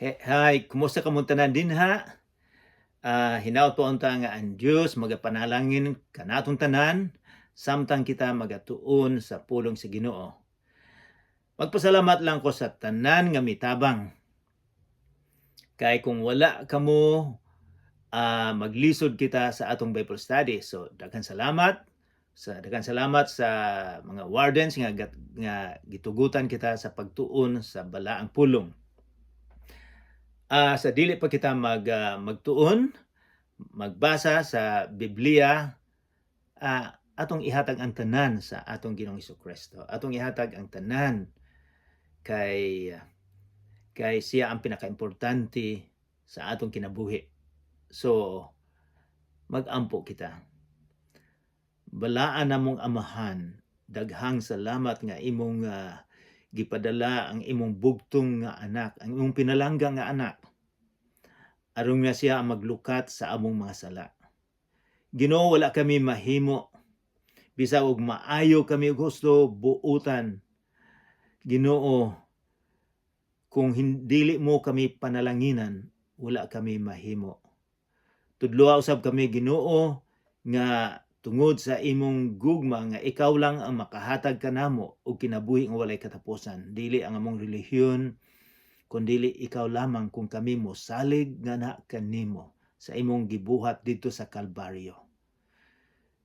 Hi, kumusta ka mo tanan dinha? Hinaut po unta nga ang Dios magapanalangin kanatong tanan samtang kita magatuon sa pulong sa Ginoo. Magpasalamat lang ko sa tanan nga mitabang. Kay kung wala kamo maglisod kita sa atong Bible study. So daghan salamat sa mga wardens nga gitugutan kita sa pagtuon sa balaang pulong. Sa dili pa kita magtuon, magbasa sa Biblia, atong ihatag ang tanan sa atong Ginoong Hesukristo. Atong ihatag ang tanan kay siya ang pinakaimportante sa atong kinabuhi. So magampo kita. Balaan namong amahan, daghang salamat nga imong gipadala ang imong bugtong nga anak, ang imong pinalangga nga anak. Aron nga siya ang maglukat sa among mga sala. Ginoo, wala kami mahimo. Bisa og maayo kami gusto buutan. Ginoo, kung dili mo kami panalanginan, wala kami mahimo. Tudloa usab kami Ginoo nga tungod sa imong gugma nga ikaw lang ang makahatag kanamo og kinabuhi nga walay katapusan. Dili ang among relihiyon, kundi ikaw lamang kung kami mo salig nga na kanimo sa imong gibuhat dito sa Kalbaryo.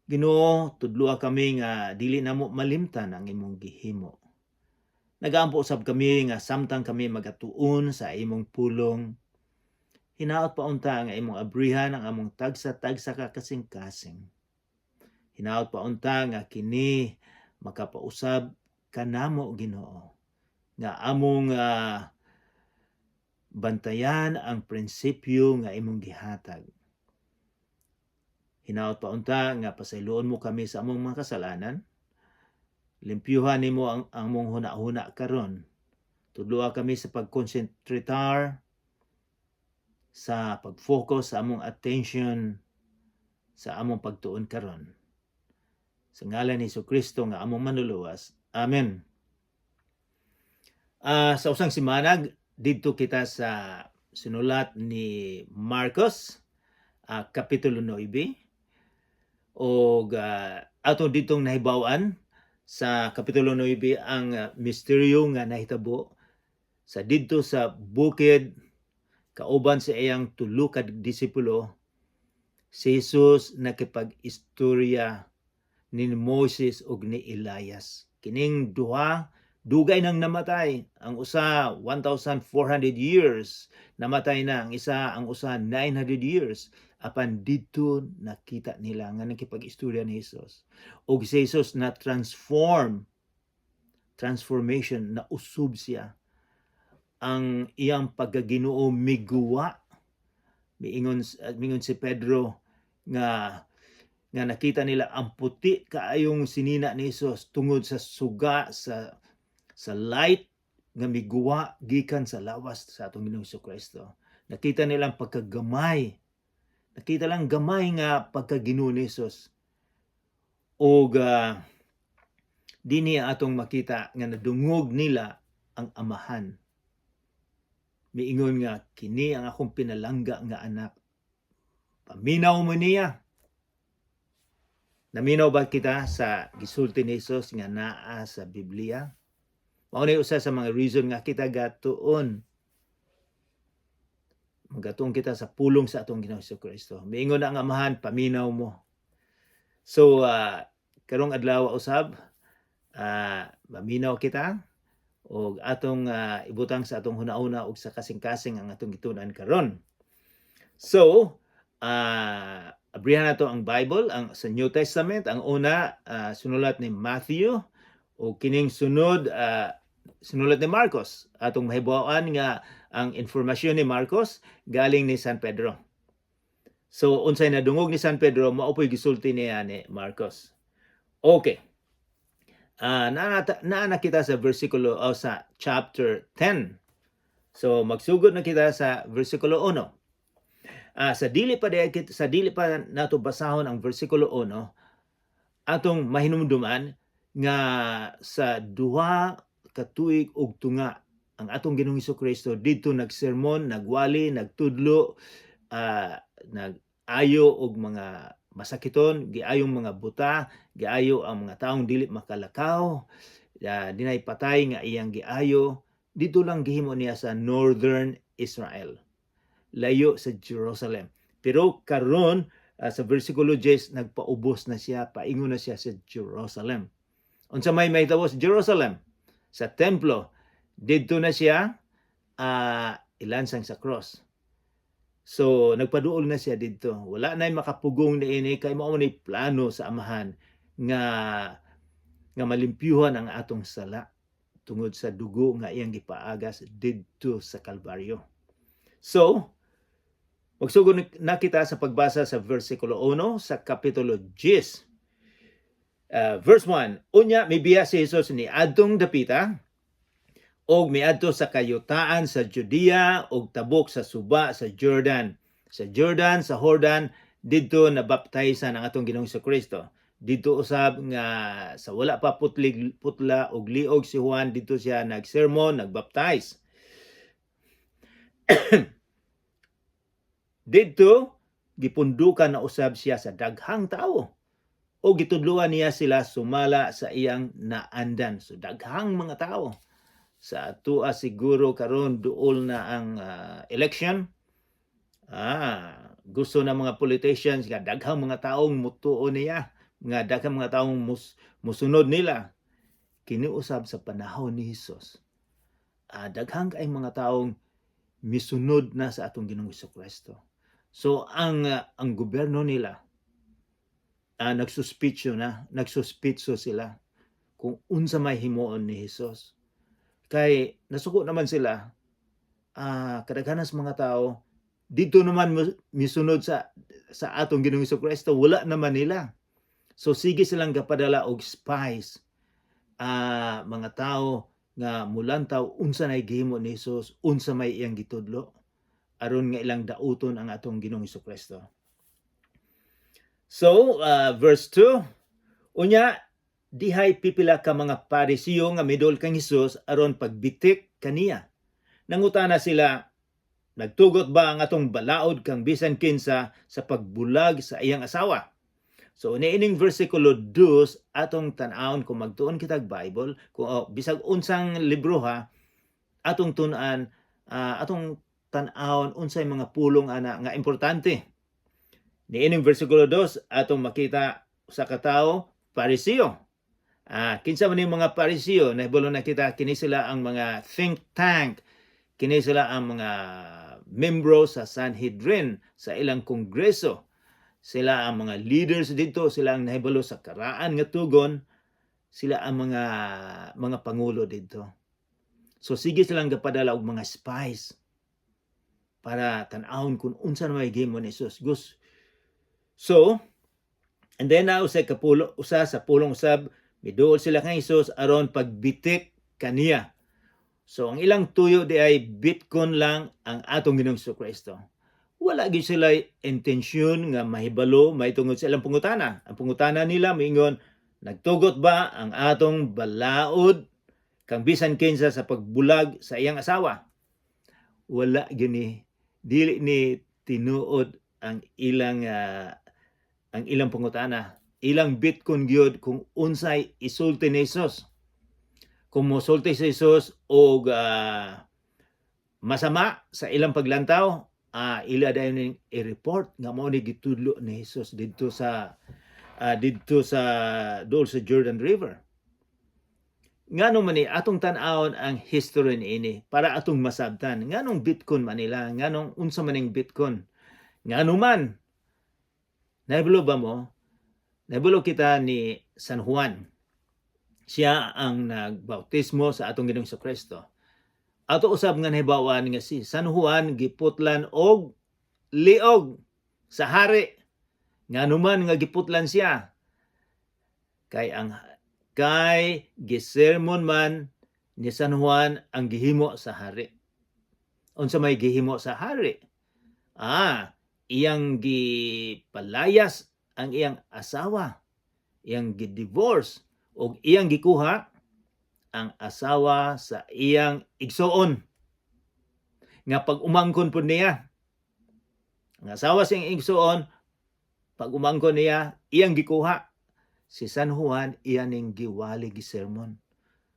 Ginoo, tudloa kami nga dili namo malimtan ang imong gihimo. Nagaampo usab kami nga samtang kami magatuon sa imong pulong, hinaot pa unta nga imong abrihan ang among tagsa-tagsa ka kasing-kasing. Hinaot pa unta nga kini makapausab kanamo Ginoo nga among bantayan ang prinsipyo nga imong gihatag. Hinaot pa unta nga pasayloon mo kami sa among mga kasalanan. Limpyuhan nimo ang among huna-huna karon. Tudloa kami sa pagkonsentratar, sa pag-focus sa among attention sa among pagtuon karon. Sa ngalan ni Jesucristo nga among manluluwas. Amen. Sa usang semana didto kita sa sinulat ni Marcos, kapitulo 9. Og ato ditong nahibaw-an sa kapitulo 9 ang misteryo nga nahitabo sa didto sa bukid kauban sa iyang tulo ka disipulo. Si Jesus nakipag-istorya ni Moses ug ni Elias. Kining duha dugay nang namatay. Ang usa 1,400 years namatay na, ang usa 900 years. Apan dito nakita nila nga nakipag-istorya ni Jesus. Og si Jesus na transformation, na usub siya. Ang iyang pagkaginoo miguwa. Miingon si Pedro nga nakita nila ang puti kaayong sinina ni Jesus tungod sa suga sa light nga miguwa gikan sa lawas sa atong Ginoong Jesucristo. Nakita nila ang pagkagamay. Nakita lang gamay nga pagkaginoo ni Jesus. Og dinhi atong makita nga nadungog nila ang amahan. Miingon nga kini ang akong pinalangga nga anak. Paminaw mo niya. Naminaw ba kita sa gisulti ni Jesus nga naa sa Biblia? Mao ni usa sa mga reason nga kita gatuon. Magatuon kita sa pulong sa atong Ginoong Jesucristo. Miingon na ang amahan, paminaw mo. So karong adlaw usab, maminaw kita og atong ibutang sa atong hunahuna og sa kasing-kasing ang atong gitun-an karon. So abrihan nato ang Bible, sa New Testament. Ang una sinulat ni Matthew o kining sunod sinulat ni Marcos. Atong mahibaw-an nga ang informasyon ni Marcos galing ni San Pedro. So unsay nadungog ni San Pedro, mao po'y gisulti niya ni Marcos. Okay. Naa kita sa versikulo o sa chapter 10. So magsugod na kita sa versikulo 1. Sa dili pa nato basahon ang versikulo 1, atong mahinumduman nga sa duha ka tuig ug tunga ang atong Ginoong Hesukristo didto nagsermon, nagwali, nagtudlo, nag-ayo og mga masakiton, giayong mga buta, giayo ang mga taong dili makalakaw, dinay patay nga iyang giayo. Dito lang gihimo niya sa Northern Israel, layo sa Jerusalem. Pero karon sa versikulo 10 nagpaubos na siya, paingon na siya sa Jerusalem. Unsa may mahitabo sa Jerusalem? Sa templo, didto na siya ilansang sa cross. So nagpaduol na siya didto. Wala na makapugong niini kay mao ni plano sa Amahan nga malimpyuhan ang atong sala tungod sa dugo nga iyang gipaagas didto sa Kalbaryo. So, magsugod na kita sa pagbasa sa versikulo 1 sa kapitulo 10. Verse 1, unya mibiya si Jesus ni adtong dapita og miadto sa kayutaan sa Judea og tabok sa suba sa Jordan. Sa Jordan, sa Jordan, didto nabaptisan ang atong Ginoong Hesukristo. Dito usab nga sa wala pa putla og liog si Juan, dito siya nagsermon, nagbaptize. Dito gipundukan na usab siya sa daghang tao o gitudluan niya sila sumala sa iyang naandan. So daghang mga tao. Sa atua siguro karon duol na ang election. Gusto na mga politicians nga daghang mga taong mutuo niya, nga daghang mga taong musunod nila. Kiniusab sa panahon ni Jesus, daghang kay mga taong misunod na sa atong Ginoong Hesukristo. So ang gobyerno nila nagsuspitso sila kung unsa may himuon ni Jesus. Kay nasuko naman sila, kadaghanan sa mga tao dito naman misunod sa atong Ginoong Hesukristo, wala naman nila. So sige silang gapadala og spies, mga tao nga mulantaw unsa nay gihimo ni Jesus, unsa may iyang gitudlo, aron nga ilang dauton ang atong Ginoong Hesukristo. So, verse 2, unya dihay pipila ka mga Parisiyo nga midol kang Jesus aron pagbitik kaniya. Nangutana sila, nagtugot ba ang atong balaod kang bisan kinsa sa pagbulag sa iyang asawa? So niining versikulo 2 atong tan-awon kung magtuon kitag Bible, kung bisag unsang libro atong tun-an, atong tan-awon unsay mga pulong ana nga importante. Niining versikulo 2 atong makita sa katawo Parisiyo. Kinsa man yung mga Parisiyo, nahibalo na kita, kini sila ang mga think tank, kini sila ang mga membro sa Sanhedrin, sa ilang kongreso. Sila ang mga leaders dito, sila ang nahibalo sa karaan nga tugon, sila ang mga pangulo dito. So sige silang gapadala og mga spies para tan-awon kung unsa na may gihimo ni Jesus. So, and then usa sa pulong usab, miduol sila kang Jesus aron pagbitik kaniya. So ang ilang tuyo di ay bitkon lang ang atong Ginoong Hesukristo. Wala gyud sila intensyon nga mahibalo mahitungod sa ilang pangutana. Ang pangutana nila moingon, nagtugot ba ang atong balaod kang bisan kinsa sa pagbulag sa iyang asawa? Wala gini, dili ni tinuod ang ilang pangutana. Ilang bitkon gyud kung unsay isulti ni Jesus. Kung mosulti si Jesus og masama sa ilang paglantaw, ila dayon i-report nga mao ni gitudlo ni Jesus didto sa dool sa Jordan River. Ngano man ni atong tan-awon ang history niini para atong masabtan nganong bitkon man nila, nganong unsa man ning bitkon. Ngano man nahibalo ba mo? Nahibalo kita ni San Juan. Siya ang nagbautismo sa atong Ginoong Hesukristo. Ato usab nga nahibawan nga si San Juan giputlan og liog sa hari. Ngano man nga giputlan siya? Kay gisermon man ni San Juan ang gihimo sa hari. Unsa may gihimo sa hari? Iyang gipalayas ang iyang asawa, iyang gi-divorce, o iyang gikuha ang asawa sa iyang igsuon nga pag umangkon po niya ang asawa sa iyang igsuon pag umangkon niya iyang gikuha si San Juan iyaning giwali gisermon.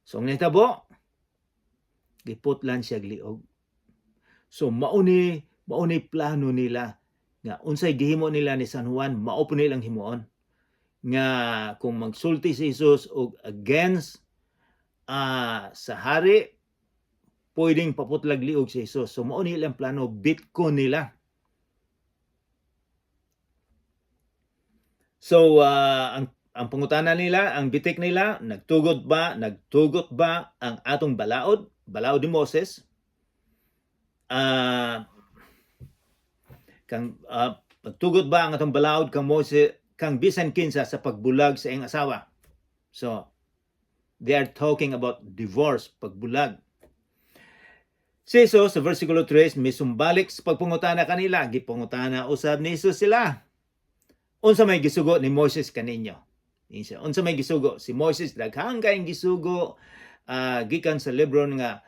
So ang nahitabo giputlan siya liog. So mauni plano nila nga unsay gihimo nila ni San Juan mao po nilang himuon nga kung magsulti si Jesus og against sa hari pwedeng paputlag liog si Jesus. So mao nilang plano bitko nila. So ang pangutana nila, ang bitik nila, nagtugot ba ang atong balaod ni Moses? Nagtugot ba ang atong balaod kang Moses kang bisan kinsa sa pagbulag sa iyang asawa? So they are talking about divorce, pagbulag. Si Jesus sa versikulo 3 misumbalik sa pagpangutana kanila, gipangutana usab ni Jesus sila. Unsa may gisugo ni Moses kaninyo? Unsa may gisugo si Moses daghang kayong gisugo gikan sa libro nga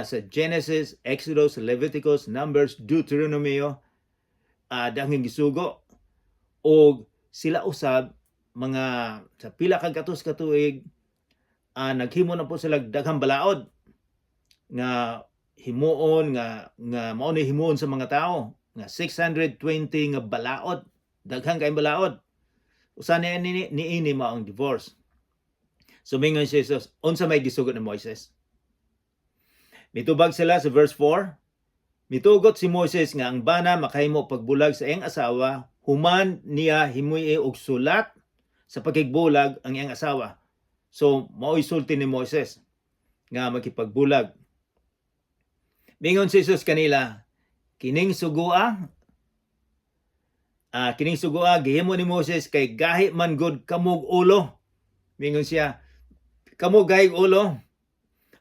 sa Genesis, Exodus, Leviticus, Numbers, Deuteronomy, daghang gisugo. O sila usab mga sa pila ka gatos ka tuig naghimo na po sila daghang balaod nga himuon nga mao ni himuon sa mga tao nga 620 nga balaod, daghang kay balaod. Usa niini mao ang divorce. So mingon si Jesus, unsa may gisugot ni Moses? Mitubag sila sa verse 4. Mitugot si Moses nga ang bana makahimo pagbulag sa iyang asawa human niya himuy og sulat sa pagigbulag ang iyang asawa. So mao'y sulti ni Moses nga makipagbulag. Mingon si Jesus kanila, kining sugua gihimo ni Moses kay gahi man gud kamog ulo. Mingon siya, kamog gahi ulo.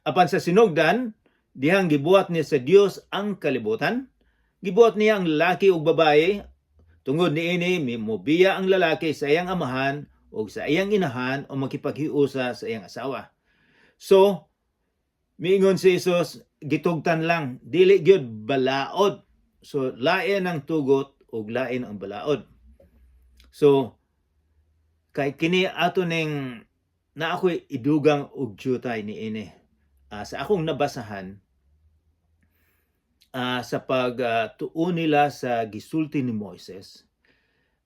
Apan sa sinugdan, dihang gibuhat niya sa Dios ang kalibutan, gibuhat niya ang lalaki ug babae, tungod niini mobiya ang lalaki sa iyang amahan o sa iyang inahan o makipaghiusa sa iyang asawa. So, miingon si Jesus, gitugtan lang, dili gyud balaod. So, lain ang tugot ug lain ang balaod. So, kay kini ato ning na ako'y idugang og jutay niini. Sa akong nabasahan, sa pagtuon nila sa gisulti ni Moises,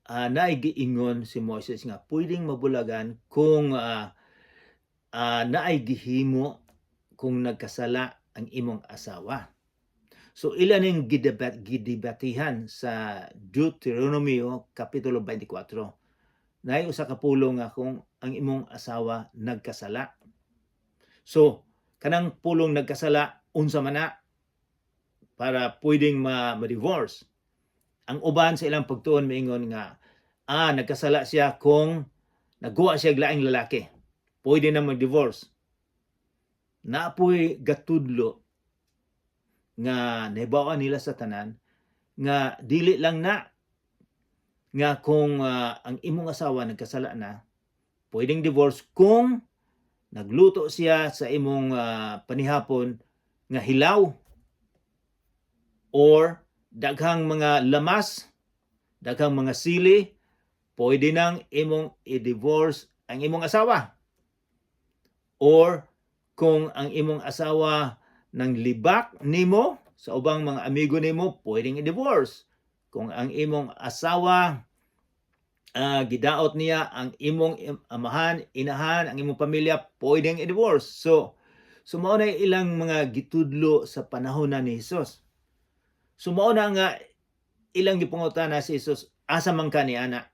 naay giingon si Moses nga pwedeng mabulagan kung naay gihimo kung nagkasala ang imong asawa. So ilan ning gidebatihan sa Deuteronomy kapitulo 24. Naay usa ka pulong nga kung ang imong asawa nagkasala. So kanang pulong nagkasala unsa man na para pwedeng ma-divorce. Ang uban sa ilang pagtuon miingon nga nagkasala siya kung nagguwa siya og laing lalaki. Pwede na mag-divorce. Naapoy gatudlo nga nahibawa nila sa tanan nga dili lang na nga kung ang imong asawa nagkasala na, pwedeng divorce kung nagluto siya sa imong panihapon nga hilaw or daghang mga lamas, daghang mga sili, pwede nang imong i-divorce ang imong asawa. Or kung ang imong asawa nang libak nimo sa ubang mga amigo nimo, pwedeng i-divorce. Kung ang imong asawa gidaot niya ang imong amahan, inahan, ang imong pamilya, pwedeng i-divorce. So mao na ilang mga gitudlo sa panahon na ni Jesus. So mao na nga ilang gipangutana si Jesus, asa man ka ni ana?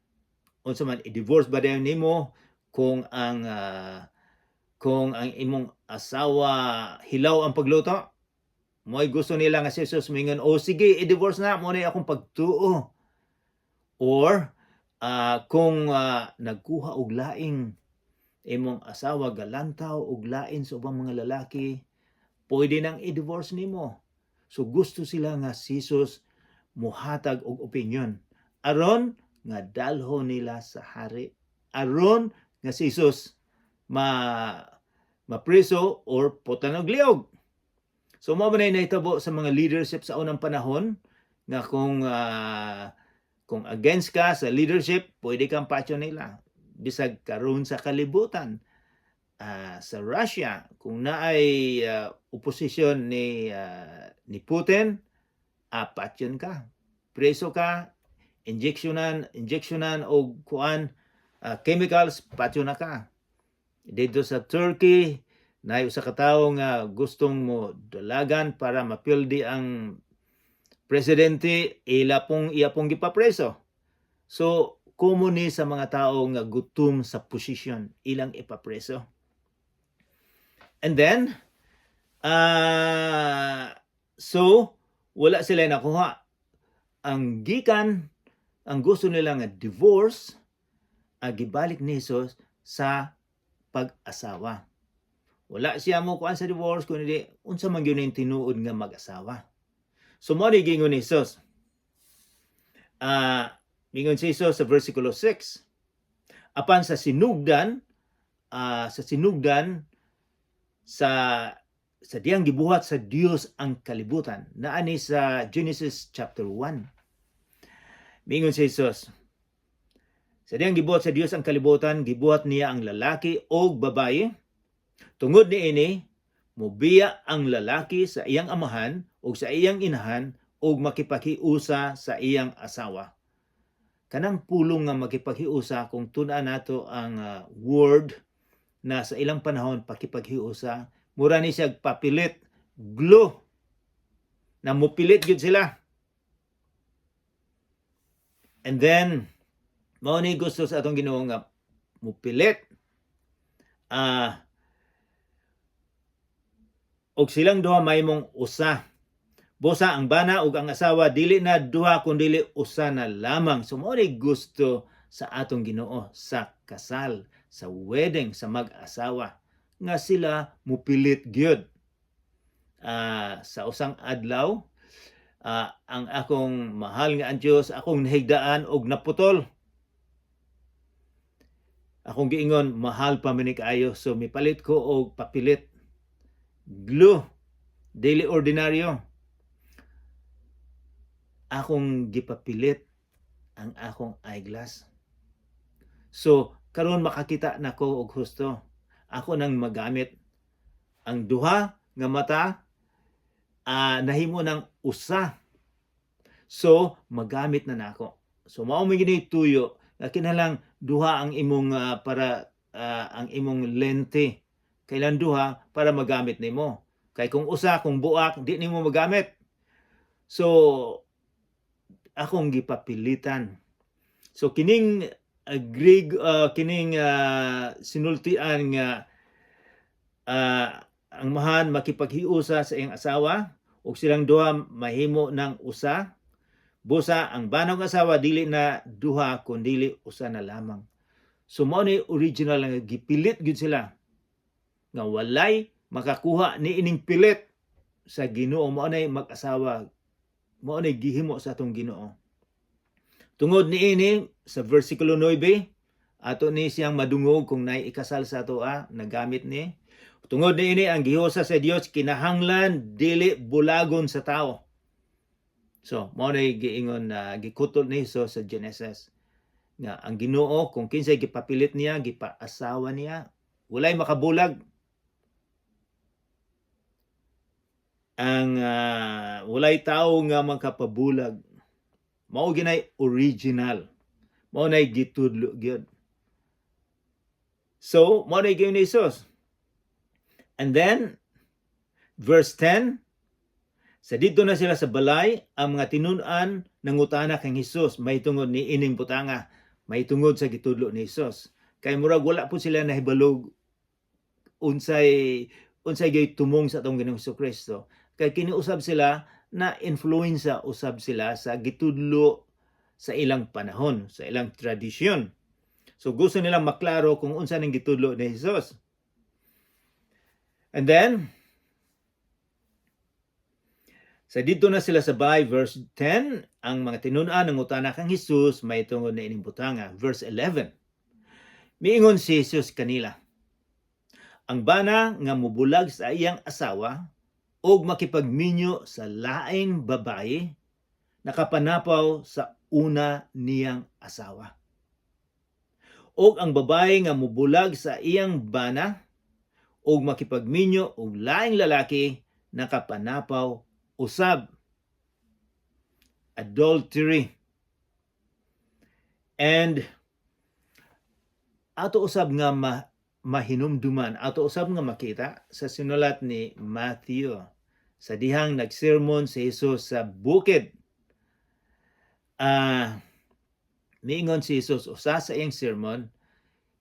Unsa man i-divorce ba dayon nimo kung ang imong asawa hilaw ang pagluto? Mo'y gusto nila nga si Jesus mingon, sige, i-divorce na, mo na akong pagtuo. Or, kung nagkuha og laing imong asawa, galantaw og lain sa ubang mga lalaki, pwede nang i-divorce nimo. So, gusto sila nga si Jesus muhatag og opinion. Aron, nga dalho nila sa hari. Aron, nga si Jesus mapriso or putan og liog. So mao man nahitabo sa mga leadership sa unang panahon nga kung against ka sa leadership, pwede kang patyo nila. Bisag karon sa kalibutan, sa Russia, kung naay oposisyon ni Putin, patyon ka. Preso ka, injectionan og kuan chemicals, patyo na ka. Dito sa Turkey, naay usa ka tawo nga gustong mo dalagan para mapildi ang presidente, iya pong gipapreso. So, common ni sa mga tao nga gutom sa posisyon, ilang ipapreso. And then, so, wala sila nakuha. Ang gikan, ang gusto nila nga divorce, gibalik ni Jesus sa pag-asawa. Wala siya mo kuan sa divorce, kundi unsa man gyud ning tinuod nga mag-asawa. So mo ni gingon ni Jesus. Gingon si Jesus sa versikulo 6. Apan sa sinugdan sa diyang gibuhat sa Dios ang kalibutan. Naani sa Genesis chapter 1. Mingon si Jesus. Sa diyang gibuhat sa Dios ang kalibutan, gibuhat niya ang lalaki o babae. Tungod niini, mobiya ang lalaki sa iyang amahan o sa iyang inahan o makipaghiusa sa iyang asawa. Kanang pulong nga makipaghiusa, kung tun-an nato ang word na sa ilang panahon pakipaghiusa, mura ni siya papilit, glue, na mupilit yun sila. And then, mao ni gusto sa atong Ginoo nga mupilit, og silang duha mahimong usa. Busa ang bana ug ang asawa dili na duha kundi usa na lamang. So mao ni gusto sa atong Ginoo sa kasal, sa wedding, sa mag-asawa, nga sila mupilit gyud. Sa usang adlaw, ang akong mahal nga ang Dios akong nahigdaan og naputol. Akong giingon, mahal pa man ni kaayo, so mipalit ko og papilit. Glue, daily ordinaryo. Akong gipapilit ang akong eyeglass. So, karon makakita nako og husto. Ako nang magamit ang duha nga mata, nahimo ng usa. So, magamit na nako. So, mao may gini tuyo nga kinahanglan duha ang imong ang imong lente. Kailan duha para magamit nimo. Kay kung usa, kung buak, di nimo magamit. So, akong gipapilitan. So kining sinultian nga ang mahan makipaghiusa sa iyang asawa ug silang duha mahimo ng usa. Busa ang banong asawa dili na duha kundi usa na lamang. So mao ni original nga gipilit gid sila nga walay makakuha ni ining pilit sa Ginoo. Mao nay mag-asawa, mao nay gihimo sa atong Ginoo. Tungod niini sa versikulo 9, ato ni siyang madungog kung naay ikasal sa ato nagamit ni. Tungod niini ang gihusa sa Dios kinahanglan dili bulagon sa tao. So mao nay giingon gikutol ni Jesus sa Genesis nga ang Ginoo kung kinsay gipapilit niya, gipaasawa niya, walay makabulag. Ang walay tao nga makapabulag. Mao ginay original. Mao nay gitudlo gyud. So, mao nay gyud ni Jesus. And then verse 10, sa dito na sila sa balay, ang mga tinun-an nangutana kang Jesus, may tungod ni ining butanga, may tungod sa gitudlo ni Jesus. Kay murag wala po sila nahibalog unsay gyud tumong sa atong Ginoong Jesucristo. Kay kiniusab sila na influensya usab sila sa gitudlo sa ilang panahon, sa ilang tradisyon. So gusto nilang maklaro kung unsa ning gitudlo ni Jesus. And then sa dito na sila sa bay, verse 10, ang mga tinun-an nangutana kang Jesus, may tungod na ining butanga. Verse 11, miingon si Jesus kanila, ang bana nga mubulag sa iyang asawa og makipagminyo sa laing babaye nakapanapaw sa una niyang asawa. Og ang babaye nga mubulag sa iyang bana og makipagminyo og laing lalaki nakapanapaw usab. Adultery. And ato usab nga mahinumduman, ato usab nga makita sa sinulat ni Matthew sa dihang nagsermon si Jesus sa bukid. Niingon si Jesus usa sa iyang sermon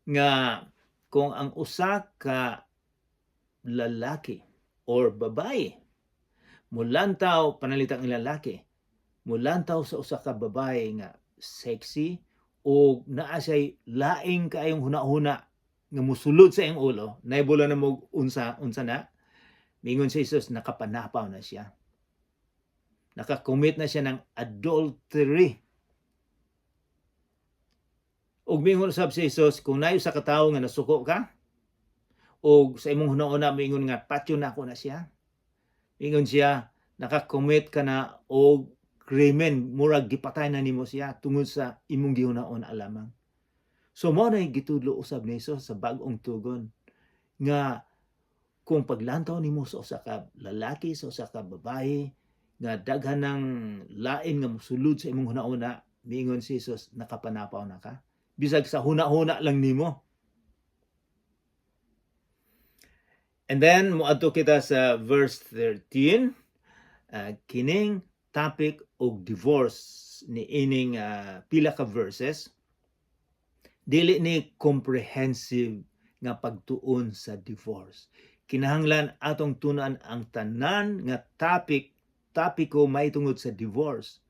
nga kung ang usa ka lalaki or babae mulantaw, panalitang lalaki, mulantaw sa usa ka babae nga sexy o naa siya'y laing kaayong huna-huna nga musulod sa iyang ulo, naibula na mo unsa na, mingon si Jesus, nakapanapaw na siya. Nakakommit na siya ng adultery. Og mingon usab si Jesus, kung nayo sa katawo nga nasuko ka, o sa imong huna-huna, mingon nga, patyo na ako na siya. Mingon siya, nakakommit ka na og krimen, murag gipatay na nimo siya tungod sa imong gihunaon alamang. So mao na gitudlo usab ni Jesus sa bag-ong tugon nga kung paglantaw nimo sa usa ka lalaki, sa usa ka babae nga daghan ng lain nga mosulod sa imong hunauna, miingon si Jesus, nakapanapaw na ka. Bisag sa huna-huna lang nimo. And then moadto kita sa verse 13, kining topic og divorce ni ining pila ka verses, dili ni comprehensive nga pagtuon sa divorce. Kinahanglan atong tunan ang tanan nga topiko may tungod sa divorce.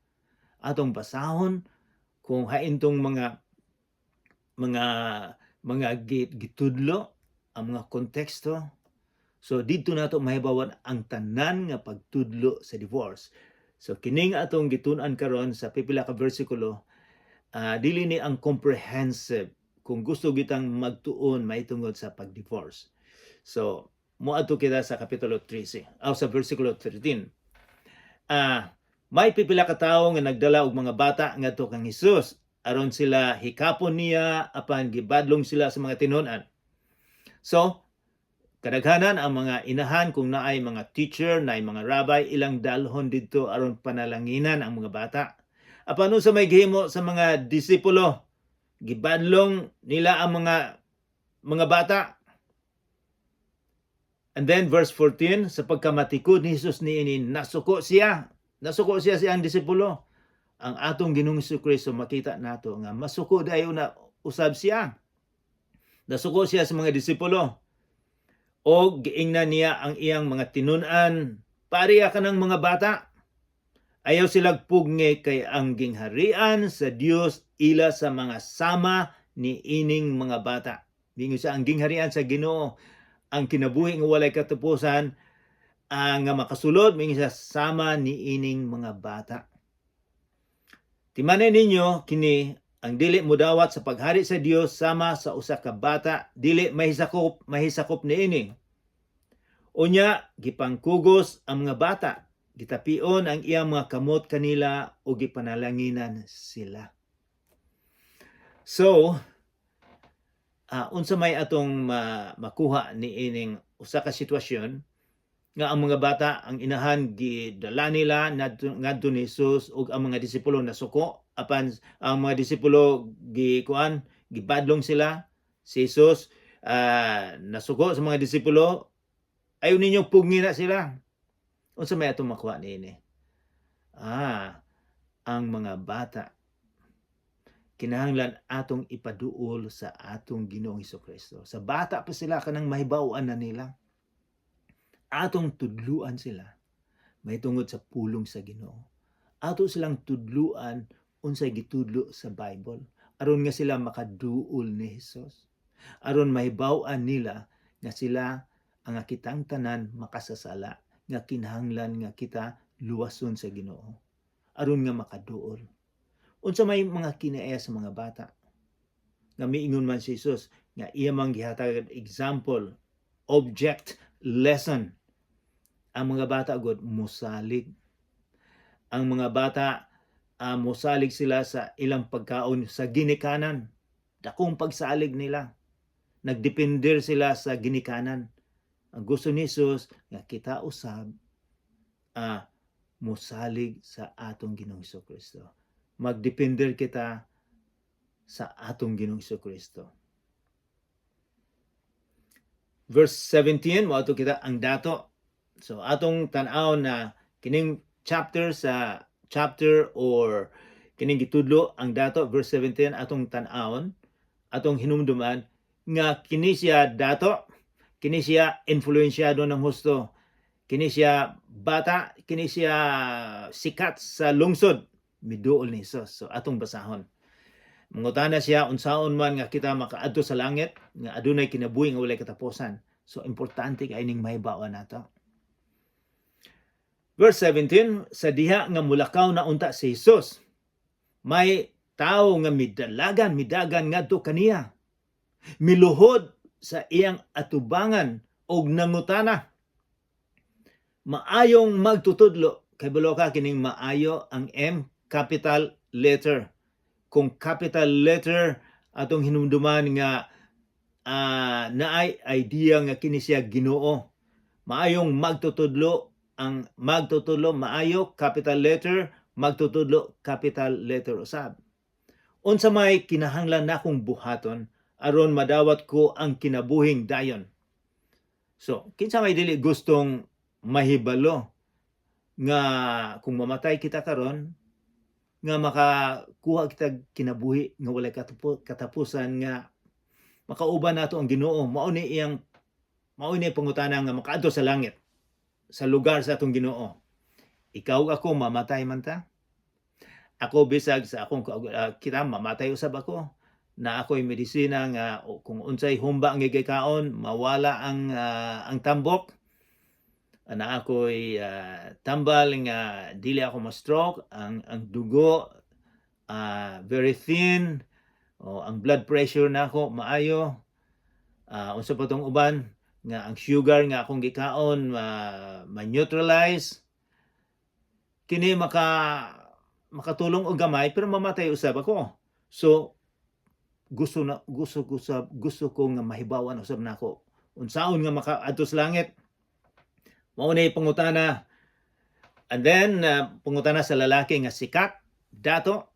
Atong basahon kung haintong mga gitudlo, ang mga konteksto. So dito nato mahibawan ang tanan nga pagtudlo sa divorce. So kining atong gitun-an karon sa pipila ka bersikulo, dili ni ang comprehensive kung gusto kitang magtuon mahitungod sa pag-divorce. So moadto kita sa kapitulo 13 sa bersikulo 13. May pipila ka tawo nga nagdala og mga bata ngadto kang Hesus aron sila hikapon niya apan gibadlong sila sa mga tinun-an. So kadaghanan ang mga inahan kung naay mga teacher, naay mga rabbi, ilang dalhon dito aron panalanginan ang mga bata. Apan sa may gihimo sa mga disipulo, gibadlong nila ang mga bata. And then verse 14, sa pagkamatikod ni Jesus niini, nasuko siya siyang disipulo. Ang atong Ginoong Jesucristo makita nato nga masuko dayo na usab siya. Nasuko siya sa mga disipulo. O giingnan niya ang iyang mga tinun-an, pariya ka ng mga bata. Ayaw silag pugngi kay ang gingharian sa Dios ila sa mga sama ni ining mga bata. Dingo siya ang gingharian sa Ginoo, ang kinabuhi nga walay katapusan, nga makasulod mingi siya sama ni ining mga bata. Timanay ninyo kini ang dili mudawat sa paghari sa Dios sama sa usa ka bata, dili mahisakop niini. Unya gipangkugos ang mga bata, gitapion ang iyang mga kamot kanila o gipanalanginan sila. So unsa may atong makuha ni ining usa ka sitwasyon nga ang mga bata, ang inahan gidala nila ngadto ni Jesus ug ang mga disipulo nasuko, apan ang mga disipulo gibadlong sila. Si Jesus nasuko sa mga disipulo, ayaw ninyo pugni na sila. Unsa may atong makuha niini? Ang mga bata kinahanglan atong ipaduol sa atong Ginoong Jesucristo. Sa bata pa sila kanang mahibaw-an na nila. Atong tudluan sila mahitungod sa pulong sa Ginoo. Ato silang tudluan unsay gitudlo sa Bible aron nga sila makaduol ni Hesus. Aron mahibaw-an nila nga sila ang kitang tanan makasasala, nga kinahanglan nga kita luwason sa Ginoo aron nga makaduol. Unsa may mga kinaaya sa mga bata nga miingon man si Jesus nga iya mang gihatag example object lesson. Ang mga bata god mosalig. Ang mga bata mosalig sila sa ilang pagkaon sa ginikanan. Dakong pagsalig nila. Nagdepender sila sa ginikanan. Ang gusto ni Jesus nga kita usab mosalig sa atong Ginoong Kristo. Magdepender kita sa atong Ginoong Kristo. Verse 17, mo ato kita ang dato. So atong tan-aw na kining chapter or kining gitudlo ang dato, verse 17 atong tan-awon, atong hinumduman nga kini siya dato, kini siya influensyado ng husto, kini siya bata, kini siya sikat sa lungsod, miduol ni Jesus. So atong basahon. Mangutana siya unsaon man nga kita makaadto sa langit nga adunay kinabuhi nga walay katapusan. So importante kay ning mahibaw nato. Verse 17, sa diha nga mulakaw na unta si Jesus, may tao nga midagan ngadto kaniya. Miluhod sa iyang atubangan og nangutana. Maayong magtutudlo, kay buloka kining maayo ang M capital letter. Kung capital letter atong hinumduman nga naay idea nga kini siya Ginoo. Maayong magtutudlo, ang magtutudlo maayo capital letter, magtutudlo capital letter usab. Unsa may kinahanglan nakong buhaton aron madawat ko ang kinabuhing dayon. So, kinsa may dili gustong mahibalo nga kung mamatay kita karon nga makakuha kita kinabuhi nga walay katapusan, nga makauban nato ang Ginoo. Mao ni pangutana nga makaadto sa langit, sa lugar sa atong Ginoo. Ikaw ako mamatay man ta? Ako bisag sa akong kita mamatay usab ako, na ako'y medisina nga kung unsay humba ang gigikaon mawala ang tambok, na ako'y tambal nga dili ako ma-stroke, ang dugo very thin, ang blood pressure nako maayo, unsa pa tong uban nga ang sugar nga akong gikaon ma-neutralize, kini makatulong og gamay pero mamatay usab ako. So gusto ko nga mahibawan usab nako unsaon nga makaadto sa langit. Mao ni pangutana. And then pangutana sa lalaki nga sikat dato.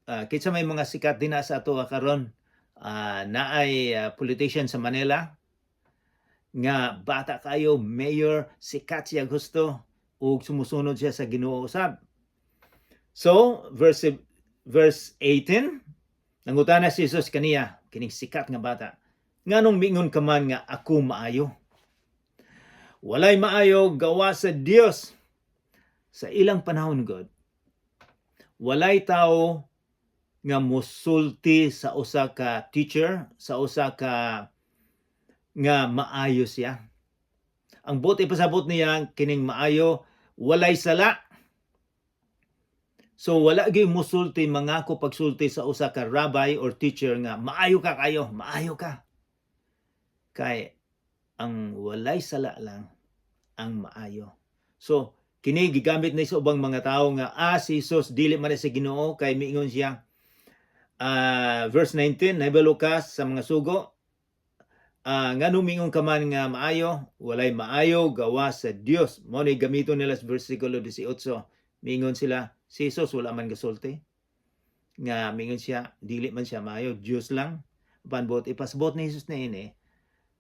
Kinsa may mga sikat dinha sa ato karon, naay politician sa Manila nga bata kayo, mayor, sikat siya gusto ug sumusunod siya sa Ginoo usab. So verse 18, nangutana si Jesus kaniya, kining sikat nga bata, nganong mingon ka man nga ako maayo? Walay maayo gawa sa Dios. Sa ilang panahon God, walay tao nga musulti sa usa ka teacher, sa usa ka nga maayo siya. Ang buti pasabot niya kining maayo, walay sala. So wala gyud musulti mangako pagsulti sa usa ka rabbi or teacher nga maayo ka kayo, maayo ka. Kay ang walay sala lang ang maayo. So kini gigamit na sa ubang mga tao nga si Jesus dili man sa Ginoo, kay miingon siya verse 19, nahibalo ka sa mga sugo, nganong mingon ka man nga maayo? Walay maayo gawa sa Dios. Mao ni gamiton nila sa versikulo 18. Mingon sila si Jesus wala man gasulti, nga mingon siya dili man siya maayo, Dios lang. Panbot ipasbot ni Jesus na ini,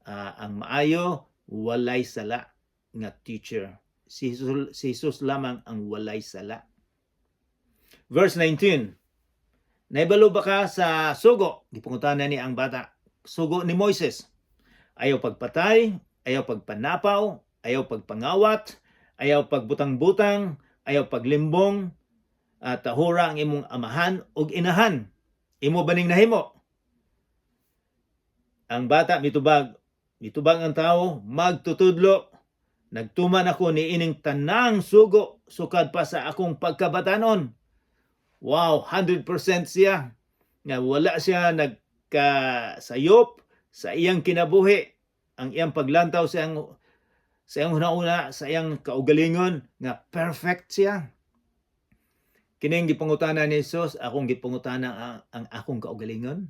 ang maayo walay sala nga teacher. Si Jesus lamang ang walay sala. Verse 19, naibalo ba ka sa sugo? Gipangutana ni ang bata. Sugo ni Moises. Ayaw pagpatay, ayaw pagpanapaw, ayaw pagpangawat, ayaw pagbutang-butang, ayaw paglimbong, tahura ang imong amahan ug inahan. Imo baning nahimo? Ang bata mitubag ang tao, magtutudlo. Nagtuman ako ni ining tanang sugo sukad pa sa akong pagkabatanon. Wow, 100% siya. Nga wala siya nagkasayop sa iyang kinabuhi. ang iyang paglantaw sa iyang hunahuna sa iyang kaugalingon nga perfect siya. Kining gipangutana ni Jesus, akong gipangutana ang akong kaugalingon.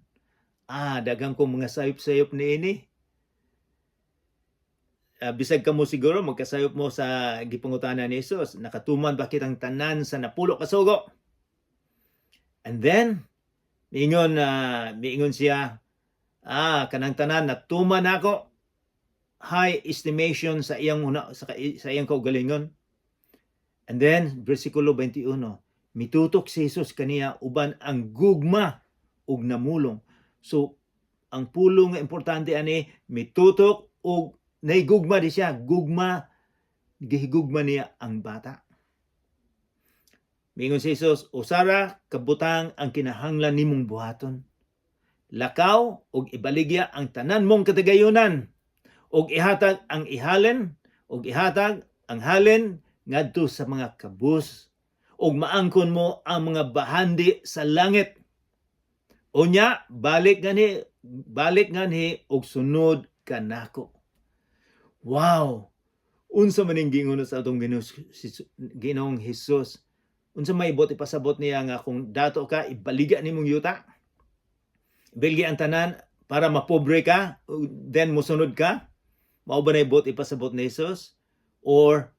Daghang kong mga sayop-sayop niini. Bisag kamo siguro magkasayop mo sa gipangutana ni Jesus, nakatuman ba kitang tanan sa napulo ka sugo? And then miingon siya, kanang tanan natuman ako. High estimation sa iyang sa iyang kaugalingon. And then bersikulo 21, mitutok si Jesus kaniya uban ang gugma ug namulong. So ang pulong nga importante ani mitutok ug naigugma di siya, gihigugma niya ang bata. Mingon si Jesus, usara kabutang ang kinahanglan nimong buhaton. Lakaw ug ibaligya ang tanan mong katagayunan ug ihatag ang ihalin ug ihatag ang halin ngadto sa mga kabus ug maangkon mo ang mga bahandi sa langit. Unya balik ngani ug sunod kanako. Wow! Unsa man ning giingon sa atong Ginoong Hesus? Unsa may ipasabot niya nga kung dato ka ibaligya nimong yuta? Ibaligya ang tanan para mapobre ka, then mosunod ka? Mao ba na ipasabot ni Hesus? Or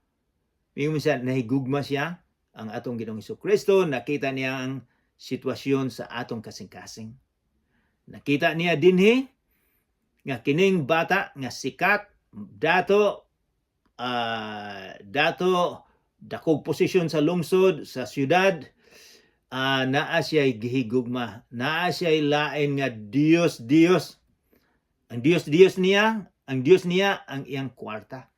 mingon siya nahigugma siya ang atong Ginoong Hesukristo, nakita niya ang sitwasyon sa atong kasing-kasing. Nakita niya dinhi nga kining bata nga sikat dato dakog posisyon sa lungsod, sa syudad, naa siya'y gihigugma, naa siya'y lain nga Dios. Ang Dios niya ang iyang kwarta.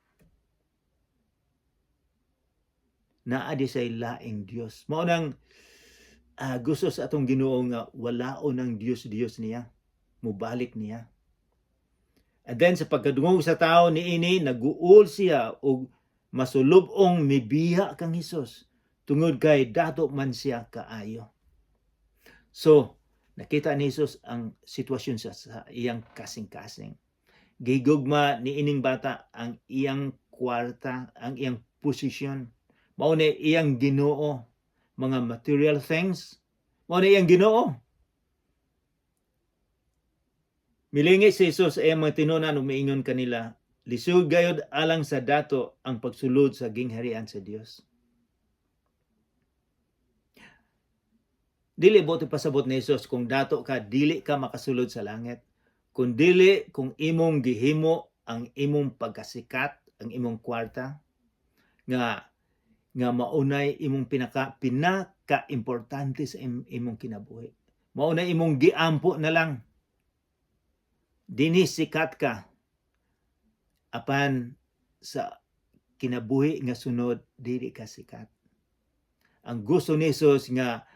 Naa di siya'y laing Dios. Mao nang gusto sa atong Ginoo nga walaon ang Dios niya, mubalik niya. And then sa pagkadungog sa tao niini naguol siya og masulubong mibiya kang Hesus tungod kay dato man siya kaayo. So nakita ni Hesus ang sitwasyon sa iyang kasing-kasing. Gigugma ni ining bata ang iyang kwarta, ang iyang posisyon. Mao ni iyang Ginoo, mga material things. Mao ni iyang Ginoo. Milingi si Jesus ay mga tinunan ug miingon kanila, lisod gayud alang sa dato ang pagsulod sa gingharian sa Dios. Dili bote pasabot ni Jesus kung dato ka dili ka makasulod sa langit. Kung dili kung imong gihimo ang imong pagkasikat, ang imong kwarta nga maunay imong pinaka importante sa imong kinabuhi. Maunay imong giampo na lang. Dinhi sikat ka apan sa kinabuhi nga sunod dili ka sikat. Ang gusto ni Jesus nga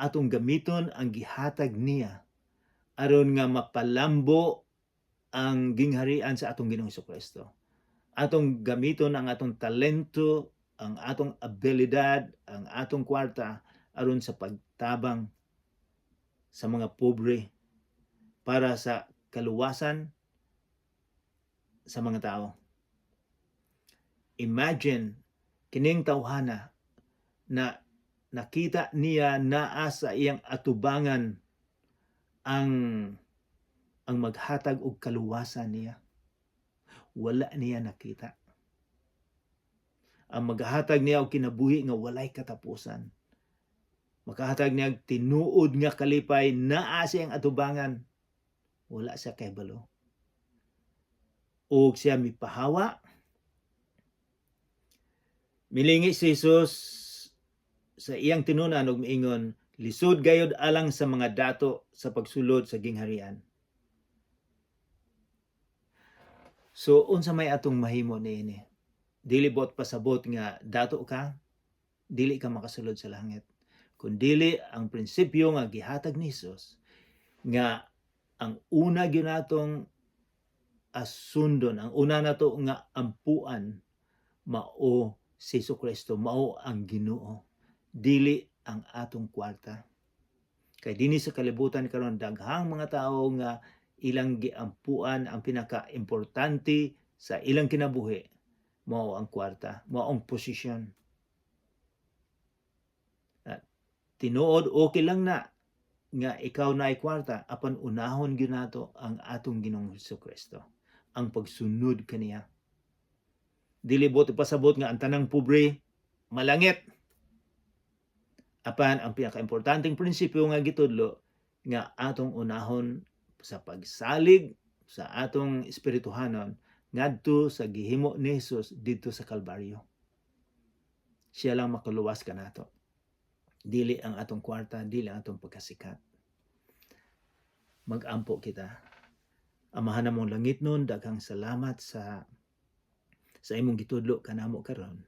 atong gamiton ang gihatag niya aron nga mapalambo ang gingharian sa atong Ginoong Hesukristo. Atong gamiton ang atong talento, ang atong abilidad, ang atong kwarta aron sa pagtabang sa mga pobre para sa kaluwasan sa mga tao. Imagine kining tawhana na nakita niya naa sa iyang atubangan ang maghatag og kaluwasan niya. Wala niya nakita. Ang maghatag niya og kinabuhi nga walay katapusan. Makahatag niya tinuod nga kalipay naa siyang atubangan. Wala siya kahibalo. Og siya mipahawa. Milingi si Jesus sa iyang tinunan og miingon, lisod gayud alang sa mga dato sa pagsulod sa gingharian. So unsa may atong mahimo niini? Dili bot pasabot nga dato ka, dili ka makasulod sa langit. Kun dili ang prinsipyo nga gihatag ni Jesus nga ang una gyud natong asundon, ang una nato nga ampuan mao si Jesucristo, mao ang Ginoo, dili ang atong kwarta. Kay dinhi sa kalibutan karon daghang mga tawo nga ilang giampuan ang pinaka-importante sa ilang kinabuhi mao ang kwarta, mao ang posisyon. Tinuod okay lang na nga ikaw naay kwarta apan unahon gyud nato ang atong Ginoong Hesukristo, ang pagsunod kaniya. Dili buti pasabot nga ang tanang pobre malangit. Apan ang pinaka-importanteng prinsipyo nga gitudlo nga atong unahon sa pagsalig sa atong espirituhanon ngadto sa gihimo ni Hesus didto sa Kalbaryo. Siya lang makaluwas kanato. Dili ang atong kwarta, dili ang atong pagkasikat. Mag-ampo kita. Amahan namong langit nun, daghang salamat sa imong gitudlo kanamo karon.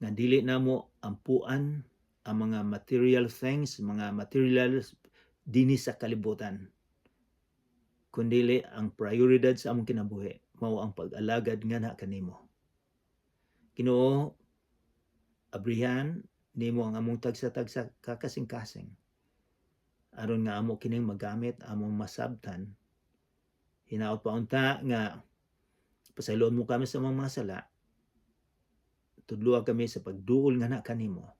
Nga dili namo ampuan ang mga material things, mga material dinhi sa kalibutan. Kundili ang prioridad sa among kinabuhi mao ang pag-alagad ngana kanimo. Ginoo, abrihan nimo ang among tagsa-tagsa kakasing-kasing aron nga amo kining magamit among masabtan. Hinaot pa unta nga pasayloon mo kami sa mga sala. Tudloa kami sa pagduol ngana kanimo,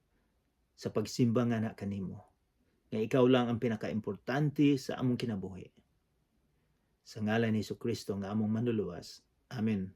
sa pagsimba ngana kanimo. Nga ikaw lang ang pinaka-importante sa among kinabuhi. Sa ngalan ni Jesucristo nga among manluluwas. Amen.